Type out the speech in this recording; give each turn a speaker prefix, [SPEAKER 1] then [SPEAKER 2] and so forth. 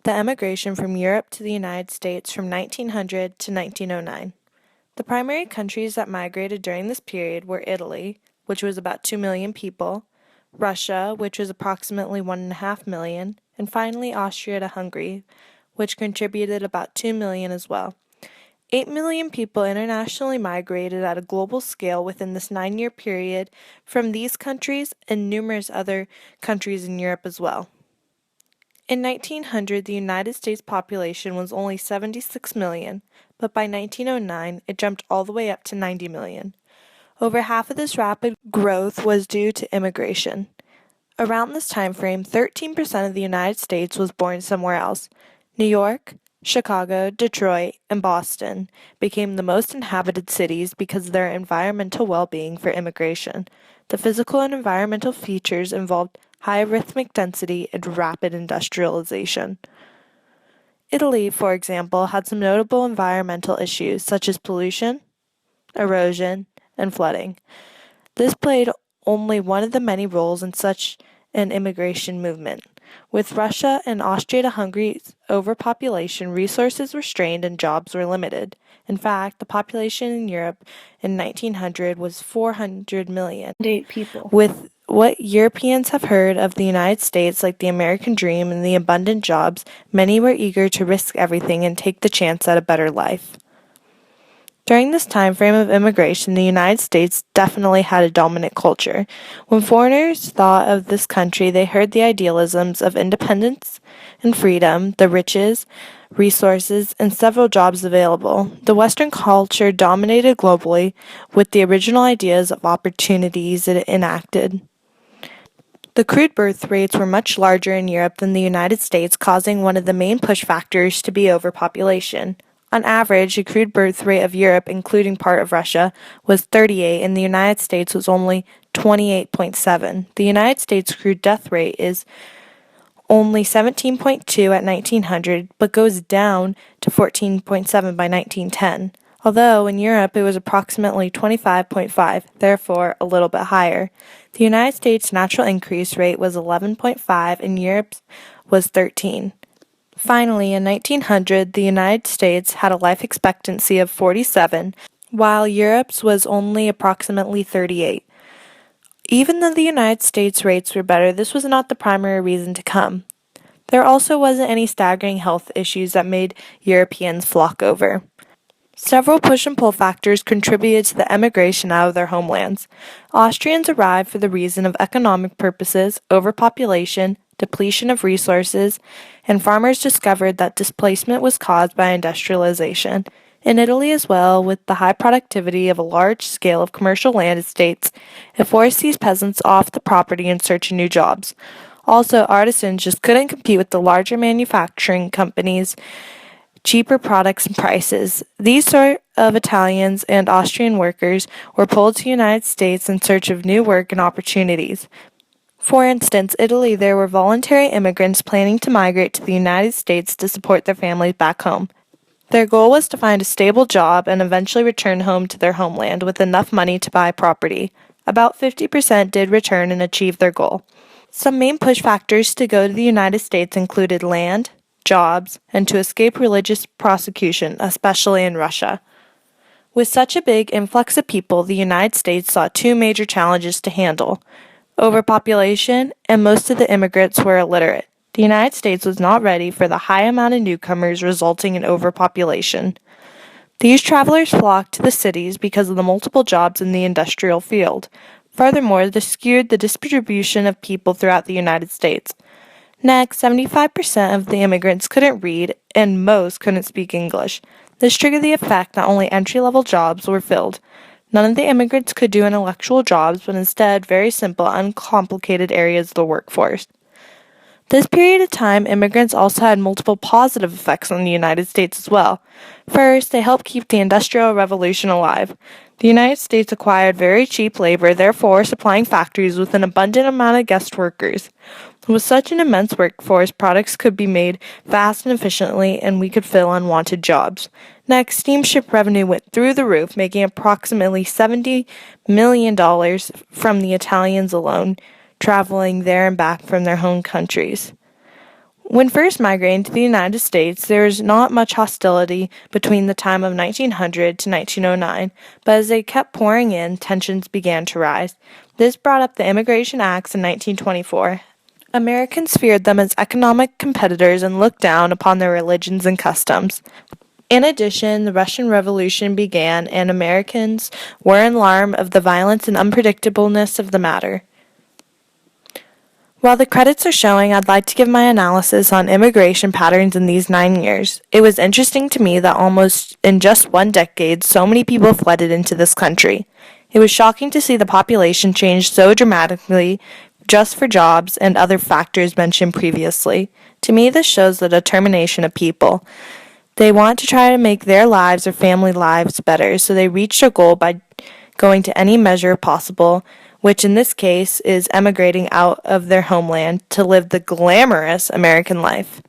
[SPEAKER 1] The emigration from Europe to the United States from 1900 to 1909. The primary countries that migrated during this period were Italy, which was about 2 million people, Russia, which was approximately 1.5 million, and finally Austria-Hungary, which contributed about 2 million as well. 8 million people internationally migrated at a global scale within this 9-year period from these countries and numerous other countries in Europe as well. In 1900, the United States population was only 76 million, but by 1909, it jumped all the way up to 90 million. Over half of this rapid growth was due to immigration. Around this time frame, 13% of the United States was born somewhere else. New York, Chicago, Detroit, and Boston became the most inhabited cities because of their environmental well-being for immigration. The physical and environmental features involved high rhythmic density and rapid industrialization. Italy, for example, had some notable environmental issues such as pollution, erosion, and flooding. This played only one of the many roles in such an immigration movement. With Russia and Austria-Hungary's overpopulation, resources were strained and jobs were limited. In fact, the population in Europe in 1900 was 400 million.
[SPEAKER 2] 8 people.
[SPEAKER 1] With what Europeans have heard of the United States, like the American dream and the abundant jobs, many were eager to risk everything and take the chance at a better life. During this time frame of immigration, the United States definitely had a dominant culture. When foreigners thought of this country, they heard the idealisms of independence and freedom, the riches, resources, and several jobs available. The Western culture dominated globally with the original ideas of opportunities it enacted. The crude birth rates were much larger in Europe than the United States, causing one of the main push factors to be overpopulation. On average, the crude birth rate of Europe, including part of Russia, was 38, and the United States was only 28.7. The United States crude death rate is only 17.2 at 1900, but goes down to 14.7 by 1910. Although in Europe it was approximately 25.5, therefore a little bit higher. The United States' natural increase rate was 11.5 and Europe's was 13. Finally, in 1900, the United States had a life expectancy of 47, while Europe's was only approximately 38. Even though the United States rates were better, this was not the primary reason to come. There also wasn't any staggering health issues that made Europeans flock over. Several push and pull factors contributed to the emigration out of their homelands. Austrians arrived for the reason of economic purposes, overpopulation, depletion of resources, and farmers discovered that displacement was caused by industrialization. In Italy as well, with the high productivity of a large scale of commercial land estates, it forced these peasants off the property in search of new jobs. Also, artisans just couldn't compete with the larger manufacturing companies' cheaper products and prices. These sort of Italians and Austrian workers were pulled to the United States in search of new work and opportunities. For instance, Italy, there were voluntary immigrants planning to migrate to the United States to support their families back home. Their goal was to find a stable job and eventually return home to their homeland with enough money to buy property. About 50% did return and achieve their goal. Some main push factors to go to the United States included land, jobs, and to escape religious prosecution, especially in Russia. With such a big influx of people, the United States saw 2 major challenges to handle: overpopulation, and most of the immigrants were illiterate. The United States was not ready for the high amount of newcomers resulting in overpopulation. These travelers flocked to the cities because of the multiple jobs in the industrial field. Furthermore, this skewed the distribution of people throughout the United States. Next, 75% of the immigrants couldn't read, and most couldn't speak English. This triggered the effect that only entry-level jobs were filled. None of the immigrants could do intellectual jobs, but instead very simple, uncomplicated areas of the workforce. This period of time, immigrants also had multiple positive effects on the United States as well. First, they helped keep the Industrial Revolution alive. The United States acquired very cheap labor, therefore supplying factories with an abundant amount of guest workers. With such an immense workforce, products could be made fast and efficiently, and we could fill unwanted jobs. Next, steamship revenue went through the roof, making approximately $70 million from the Italians alone, traveling there and back from their home countries. When first migrating to the United States, there was not much hostility between the time of 1900 to 1909, but as they kept pouring in, tensions began to rise. This brought up the Immigration Acts in 1924. Americans feared them as economic competitors and looked down upon their religions and customs. In addition, the Russian Revolution began, and Americans were in alarm of the violence and unpredictableness of the matter. While the credits are showing, I'd like to give my analysis on immigration patterns in these 9 years. It was interesting to me that almost in just one decade, so many people flooded into this country. It was shocking to see the population change so dramatically just for jobs and other factors mentioned previously. To me, this shows the determination of people. They want to try to make their lives or family lives better, so they reach their goal by going to any measure possible, which in this case is emigrating out of their homeland to live the glamorous American life.